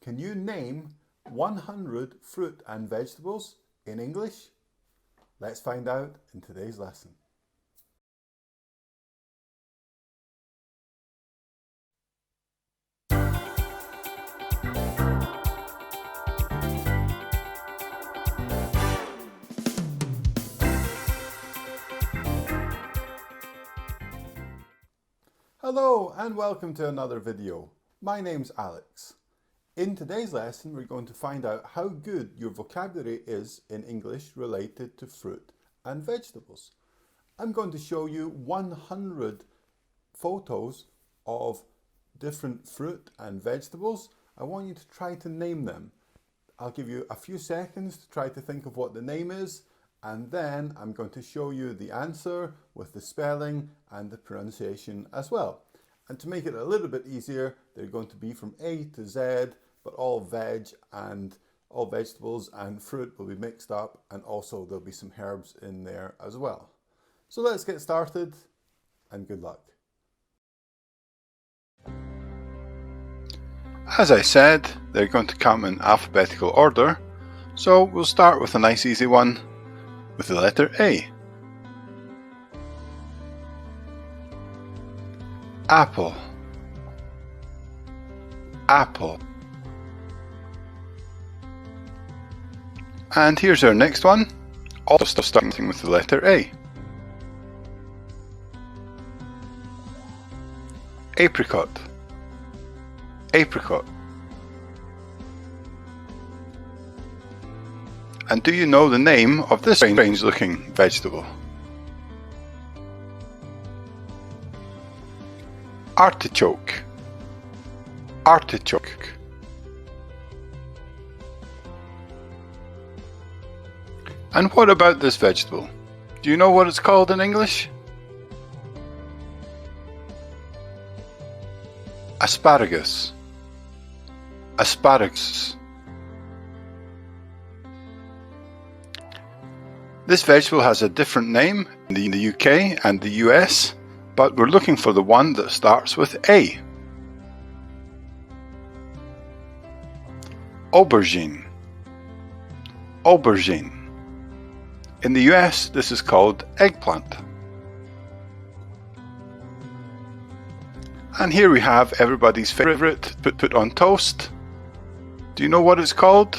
Can you name 100 fruit and vegetables in English? Let's find out in today's lesson. Hello and welcome to another video. My name's Alex. In today's lesson, we're going to find out how good your vocabulary is in English related to fruit and vegetables. I'm going to show you 100 photos of different fruit and vegetables. I want you to try to name them. I'll give you a few seconds to try to think of what the name is, and then I'm going to show you the answer with the spelling and the pronunciation as well. And to make it a little bit easier, they're going to be from A to Z, but all vegetables and fruit will be mixed up, and also there'll be some herbs in there as well. So let's get started, and good luck. As I said, they're going to come in alphabetical order, so we'll start with a nice easy one with the letter A. Apple, apple. And here's our next one, also starting with the letter A. Apricot, apricot. And do you know the name of this strange looking vegetable? Artichoke, artichoke. And what about this vegetable? Do you know what it's called in English? Asparagus, asparagus. This vegetable has a different name in the UK and the US, but we're looking for the one that starts with A. Aubergine, aubergine. In the US, this is called eggplant. And here we have everybody's favorite put on toast. Do you know what it's called?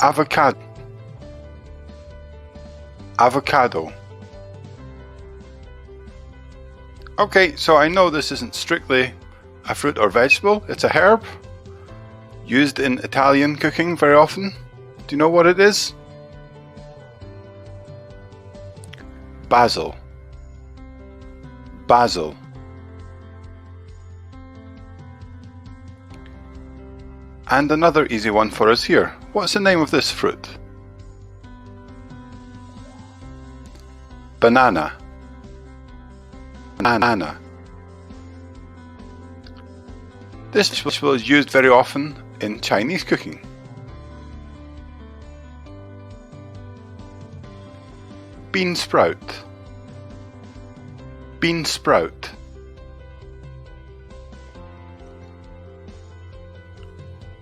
Avocado, avocado. Okay, so I know this isn't strictly a fruit or vegetable, it's a herb used in Italian cooking very often. Do you know what it is? Basil, basil. And another easy one for us here. What's the name of this fruit? Banana, banana. This vegetable is used very often in Chinese cooking. Bean sprout, bean sprout.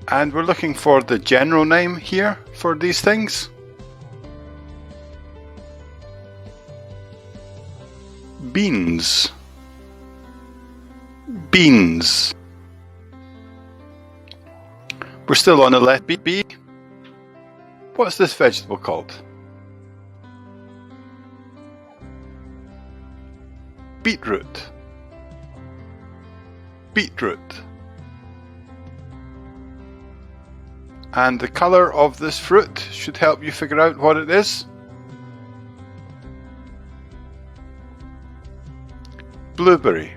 And we're looking for the general name here for these things. Beans, beans. We're still on the letter B. What's this vegetable called? Beetroot, beetroot. And the colour of this fruit should help you figure out what it is. Blueberry,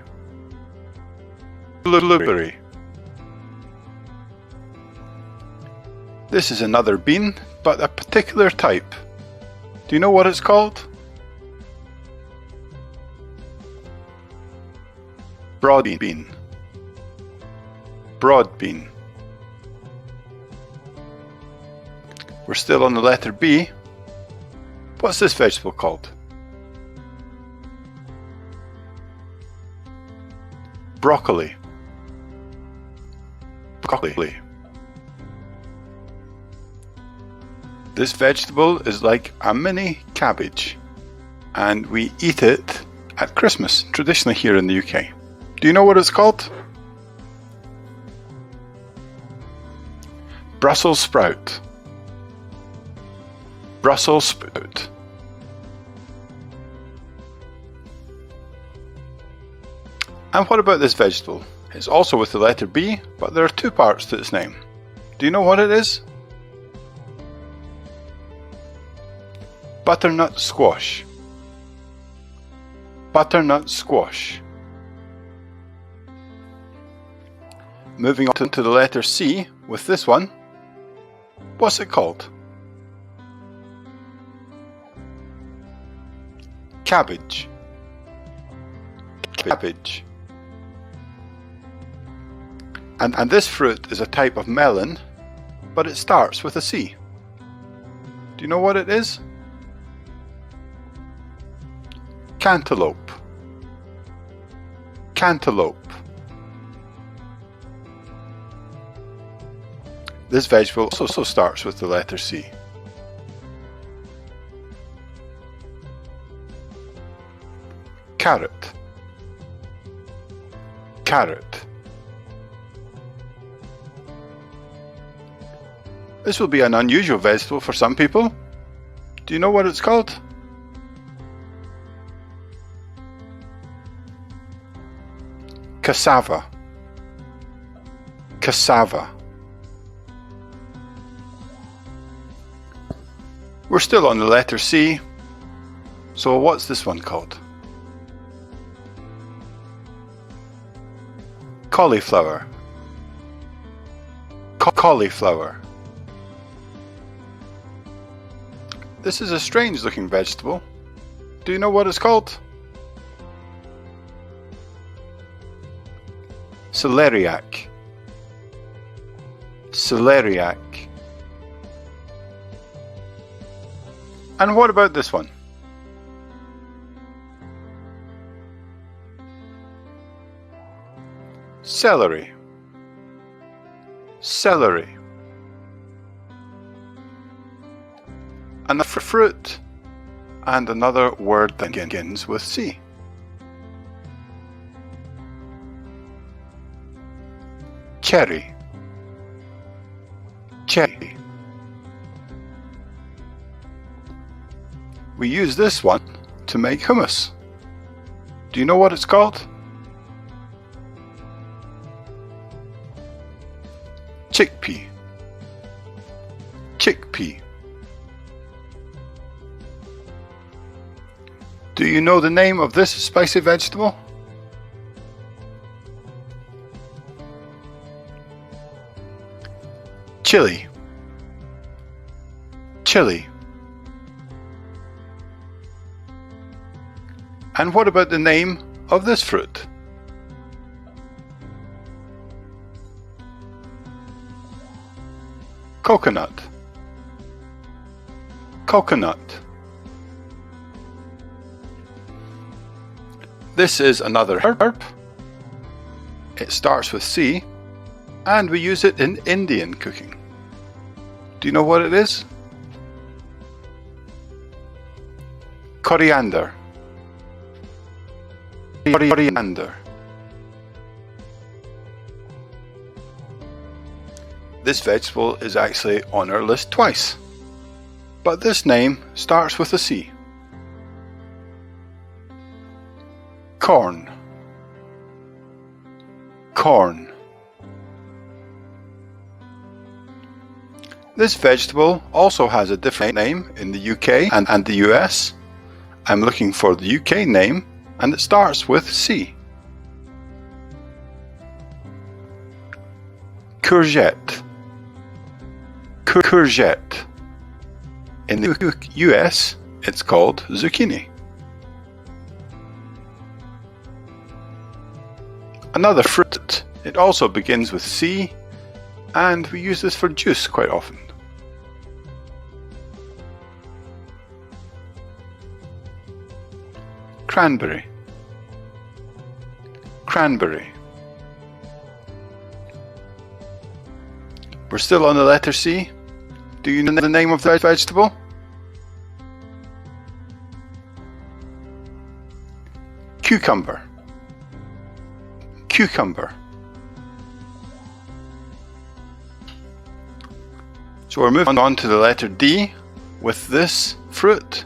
blueberry. This is another bean, but a particular type. Do you know what it's called? Broad bean, broad bean. We're still on the letter B. What's this vegetable called? Broccoli, broccoli. This vegetable is like a mini cabbage, and we eat it at Christmas, traditionally here in the UK. Do you know what it's called? Brussels sprout. Brussels sprout. And what about this vegetable? It's also with the letter B, but there are two parts to its name. Do you know what it is? Butternut squash. Butternut squash. Moving on to the letter C with this one. What's it called? Cabbage. Cabbage. And this fruit is a type of melon, but it starts with a C. Do you know what it is? Cantaloupe. Cantaloupe. This vegetable also starts with the letter C. Carrot. Carrot. This will be an unusual vegetable for some people. Do you know what it's called? Cassava. Cassava. We're still on the letter C, so what's this one called? Cauliflower. Cauliflower. This is a strange looking vegetable. Do you know what it's called? Celeriac. Celeriac. And what about this one? Celery. Celery. Another fruit, and another word that begins with C. Cherry. Cherry. We use this one to make hummus. Do you know what it's called? Chickpea. Chickpea. Do you know the name of this spicy vegetable? Chili. Chili. And what about the name of this fruit? Coconut. Coconut. This is another herb. It starts with C, and we use it in Indian cooking. Do you know what it is? Coriander. Coriander. This vegetable is actually on our list twice, but this name starts with a C. Corn. Corn. This vegetable also has a different name in the UK and the US. I'm looking for the UK name, and it starts with C. Courgette. Courgette. In the US, it's called zucchini. Another fruit. It also begins with C, and we use this for juice quite often. Cranberry. Cranberry. We're still on the letter C. Do you know the name of the vegetable? Cucumber. Cucumber. So we're moving on to the letter D with this fruit.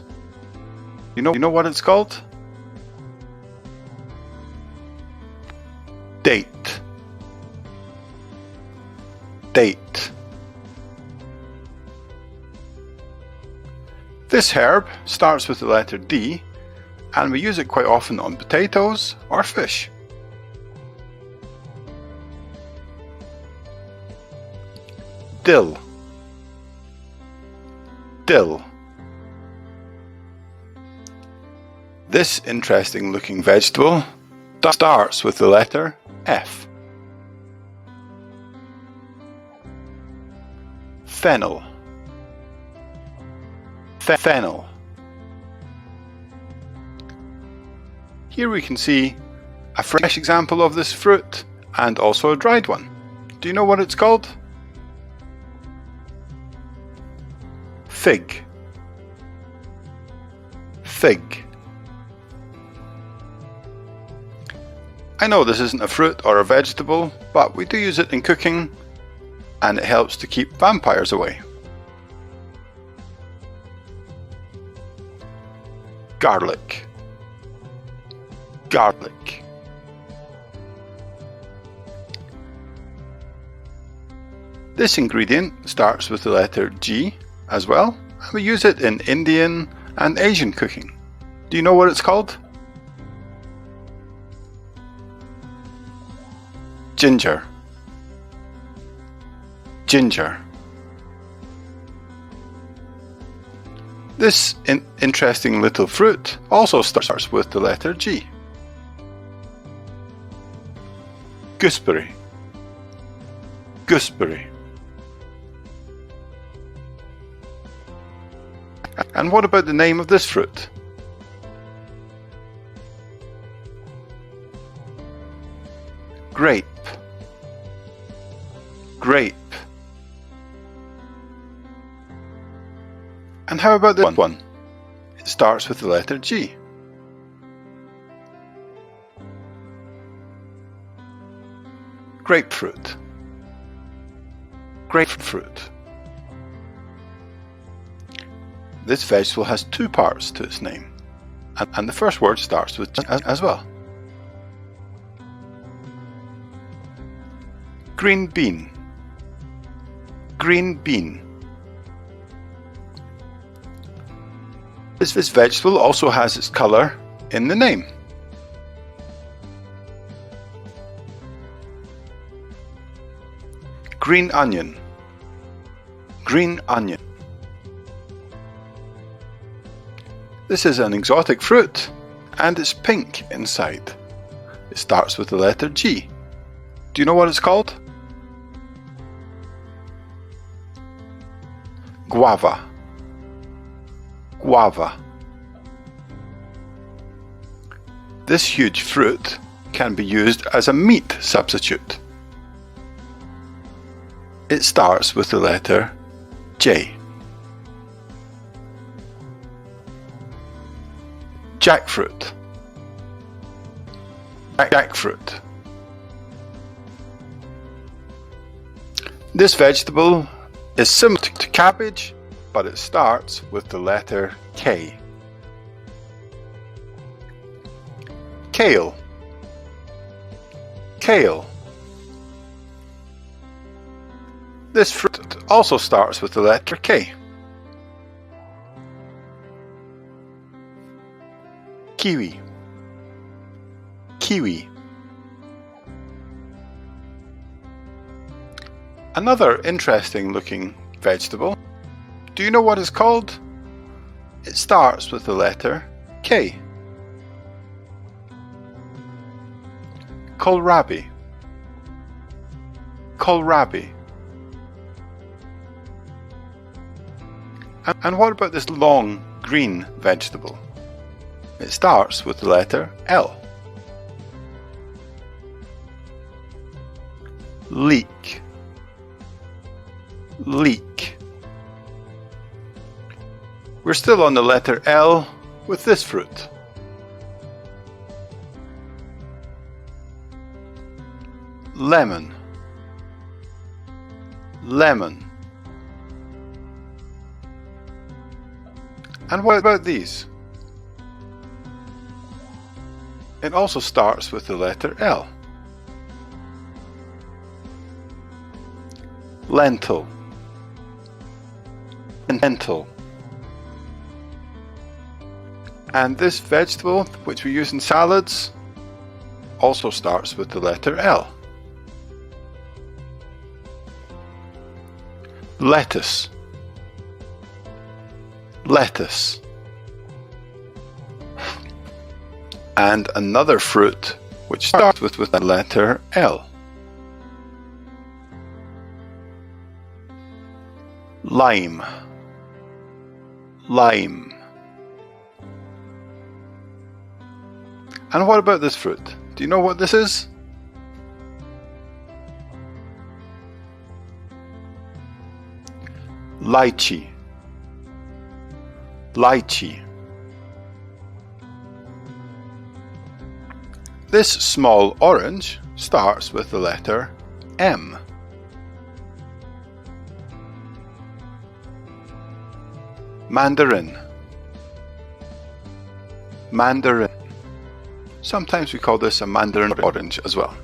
You know what it's called? Date. Date. This herb starts with the letter D, and we use it quite often on potatoes or fish. Dill. Dill. This interesting looking vegetable starts with the letter F. Fennel. Fennel. Here we can see a fresh example of this fruit and also a dried one. Do you know what it's called? Fig. Fig. I know this isn't a fruit or a vegetable, but we do use it in cooking, and it helps to keep vampires away. Garlic. Garlic. This ingredient starts with the letter G as well, and we use it in Indian and Asian cooking. Do you know what it's called? Ginger. Ginger. This interesting little fruit also starts with the letter G. Gooseberry. Gooseberry. And what about the name of this fruit? Grape. Grape. And how about this one? It starts with the letter G. Grapefruit. Grapefruit. This vegetable has two parts to its name, and the first word starts with G as well. Green bean. Green bean. This vegetable also has its colour in the name. Green onion. Green onion. This is an exotic fruit, and it's pink inside. It starts with the letter G. Do you know what it's called? Guava. Guava. This huge fruit can be used as a meat substitute. It starts with the letter J. Jackfruit. Jackfruit. This vegetable is similar to cabbage, but it starts with the letter K. Kale. Kale. This fruit also starts with the letter K. Kiwi. Kiwi. Another interesting looking vegetable. Do you know what it's called? It starts with the letter K. Kohlrabi. Kohlrabi. And what about this long green vegetable? It starts with the letter L. Leek. leek. We're still on the letter L with this fruit. Lemon. Lemon. And what about these? It also starts with the letter L. Lentil. Lentil. And this vegetable, which we use in salads, also starts with the letter L. Lettuce. Lettuce. And another fruit which starts with the letter L. Lime. Lime. And what about this fruit? Do you know what this is? Lychee. Lychee. This small orange starts with the letter M. Mandarin. Mandarin. Sometimes we call this a mandarin orange as well.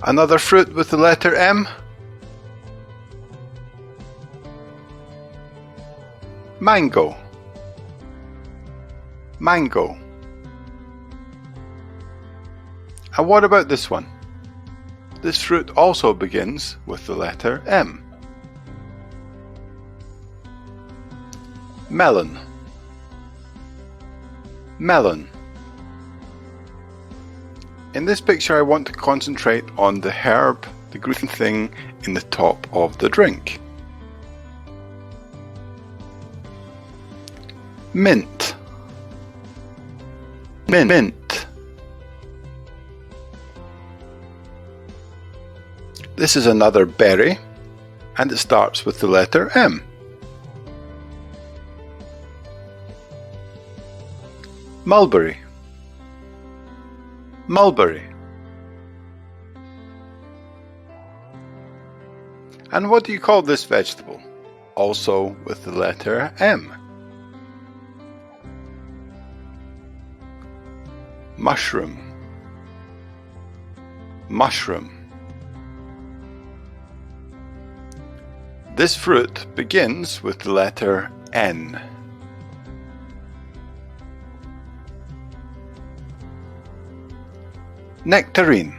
Another fruit with the letter M. Mango. Mango. And what about this one? This fruit also begins with the letter M. Melon. Melon. In this picture I want to concentrate on the herb, the green thing in the top of the drink. Mint. Mint. This is another berry and it starts with the letter M. Mulberry. Mulberry. And what do you call this vegetable? Also with the letter M. Mushroom. Mushroom. This fruit begins with the letter N. Nectarine.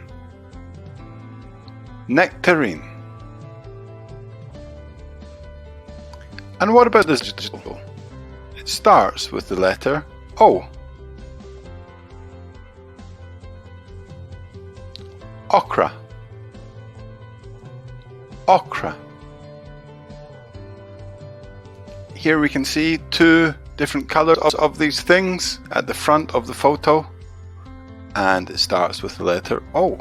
Nectarine. And what about this vegetable? It starts with the letter O. Okra. Okra. Here we can see two different colors of these things at the front of the photo, and it starts with the letter O.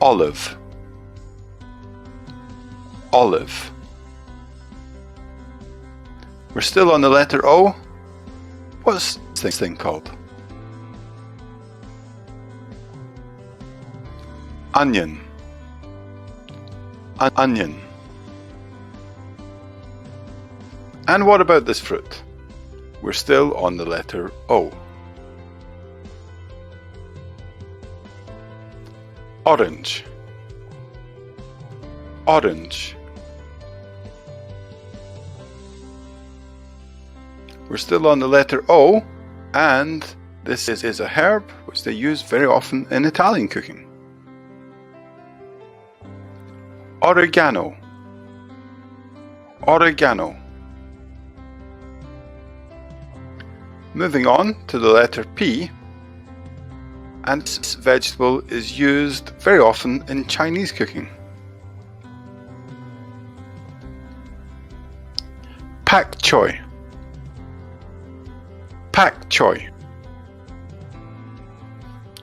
Olive. Olive. We're still on the letter O. What's this thing called? Onion. Onion. And what about this fruit? We're still on the letter O. Orange. Orange. We're still on the letter O, and this is a herb which they use very often in Italian cooking. Oregano. Oregano. Moving on to the letter P, and this vegetable is used very often in Chinese cooking. Pak choy. Pak choy.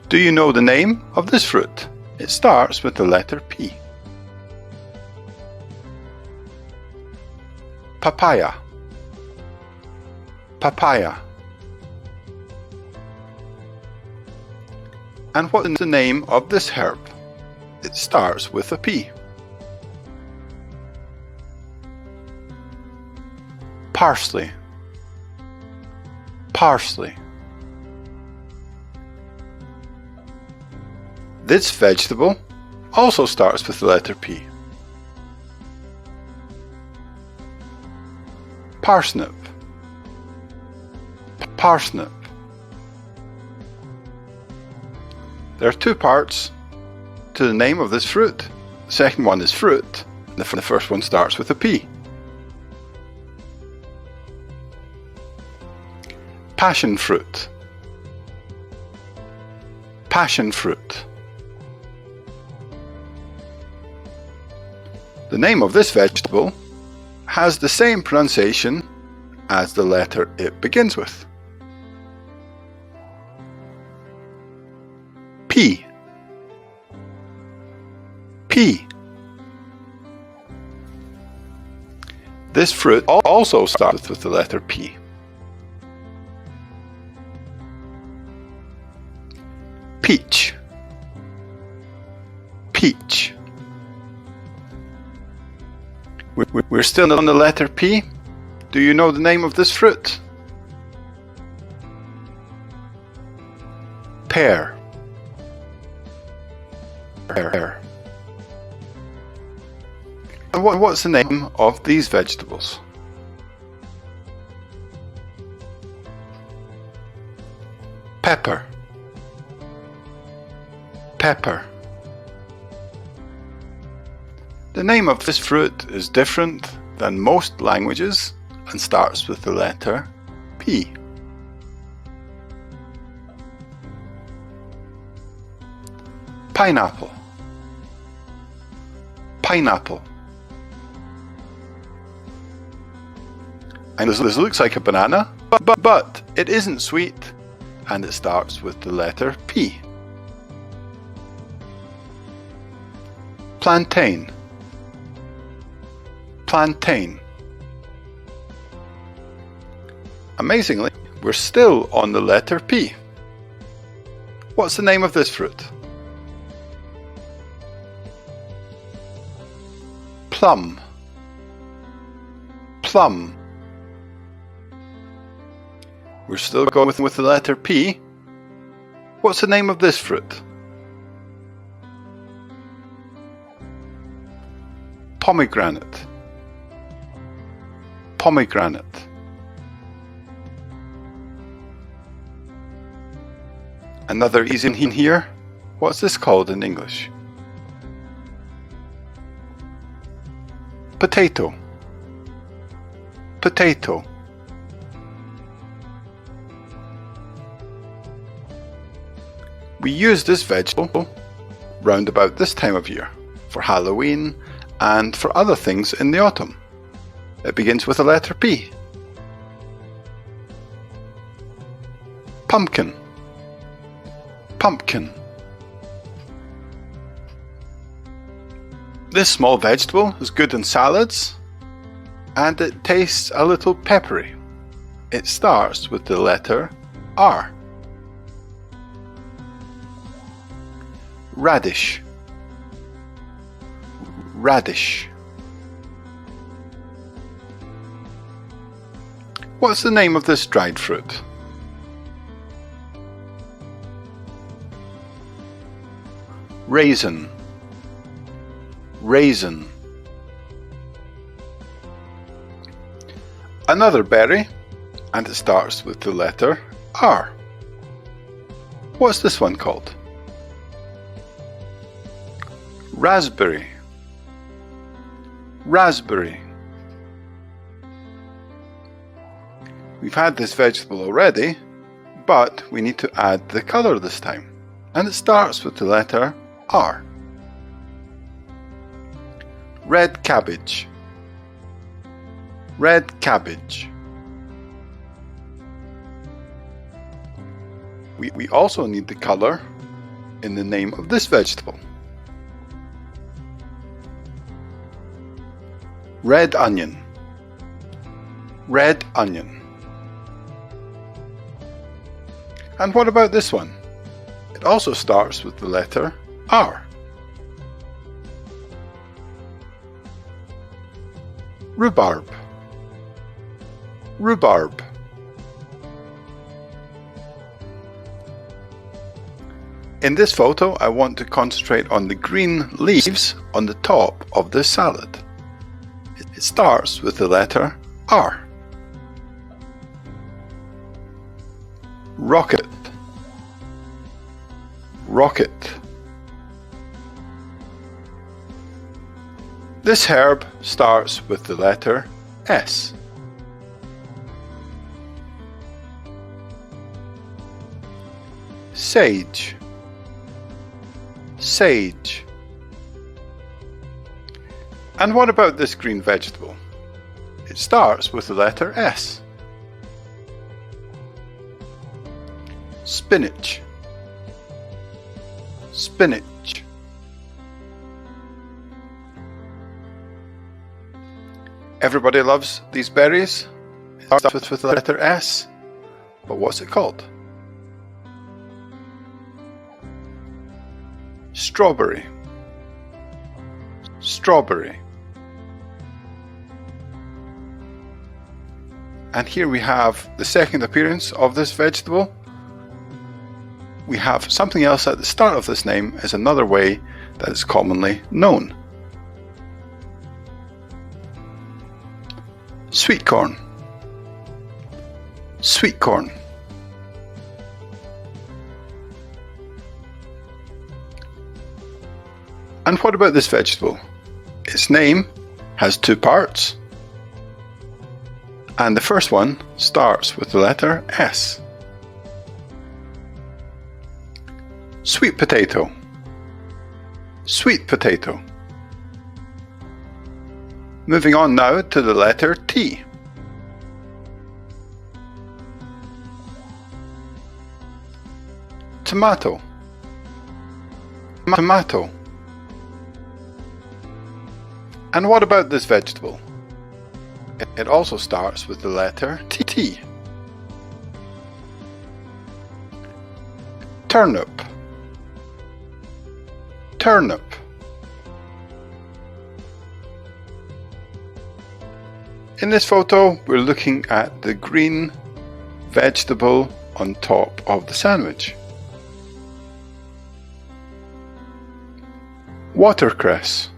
Do you know the name of this fruit? It starts with the letter P. Papaya. Papaya. And what is the name of this herb? It starts with a P. Parsley. Parsley. This vegetable also starts with the letter P. Parsnip. Parsnip. There are two parts to the name of this fruit. The second one is fruit, and the first one starts with a P. Passion fruit. Passion fruit. The name of this vegetable has the same pronunciation as the letter it begins with. P. P. This fruit also starts with the letter P. Peach. Peach. We're still on the letter P. Do you know the name of this fruit? Pear. Pear. And what's the name of these vegetables? Pepper. Pepper. The name of this fruit is different than most languages and starts with the letter P. Pineapple. Pineapple. And this looks like a banana, but it isn't sweet, and it starts with the letter P. Plantain. Plantain. Amazingly, we're still on the letter P. What's the name of this fruit? Plum. Plum. We're still going with the letter P. What's the name of this fruit? Pomegranate. Pomegranate. Another easy one here. What's this called in English? Potato. Potato. We use this vegetable round about this time of year for Halloween and for other things in the autumn. It begins with the letter P. Pumpkin. Pumpkin. This small vegetable is good in salads and it tastes a little peppery. It starts with the letter R. Radish. Radish. What's the name of this dried fruit? Raisin. Raisin. Another berry, and it starts with the letter R. What's this one called? Raspberry. Raspberry. We've had this vegetable already, but we need to add the color this time, and it starts with the letter R. Red cabbage. Red cabbage. We also need the color in the name of this vegetable. Red onion. Red onion. And what about this one? It also starts with the letter R. Rhubarb. Rhubarb. In this photo, I want to concentrate on the green leaves on the top of this salad. It starts with the letter R. Rocket. Rocket. This herb starts with the letter S. Sage. Sage. And what about this green vegetable? It starts with the letter S. Spinach. Spinach. Everybody loves these berries. It starts with the letter S. But what's it called? Strawberry. Strawberry. And here we have the second appearance of this vegetable. We have something else at the start of this name as another way that is commonly known. Sweet corn. Sweet corn. And what about this vegetable? Its name has two parts, and the first one starts with the letter S. Sweet potato. Sweet potato. Moving on now to the letter T. Tomato. Tomato. And what about this vegetable? It also starts with the letter T. Turnip. Turnip. In this photo, we're looking at the green vegetable on top of the sandwich. Watercress.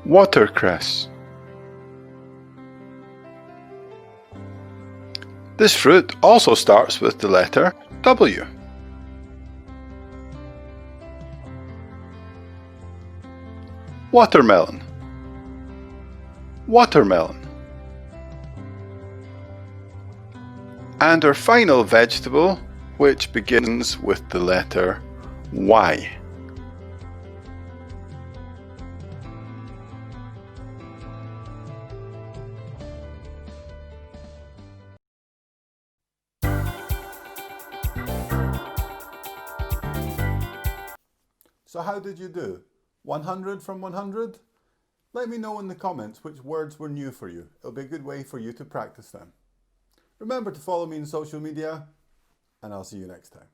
Watercress. This fruit also starts with the letter W. Watermelon. Watermelon. And our final vegetable, which begins with the letter Y. So how did you do? 100 from 100? Let me know in the comments which words were new for you. It'll be a good way for you to practice them. Remember to follow me on social media, and I'll see you next time.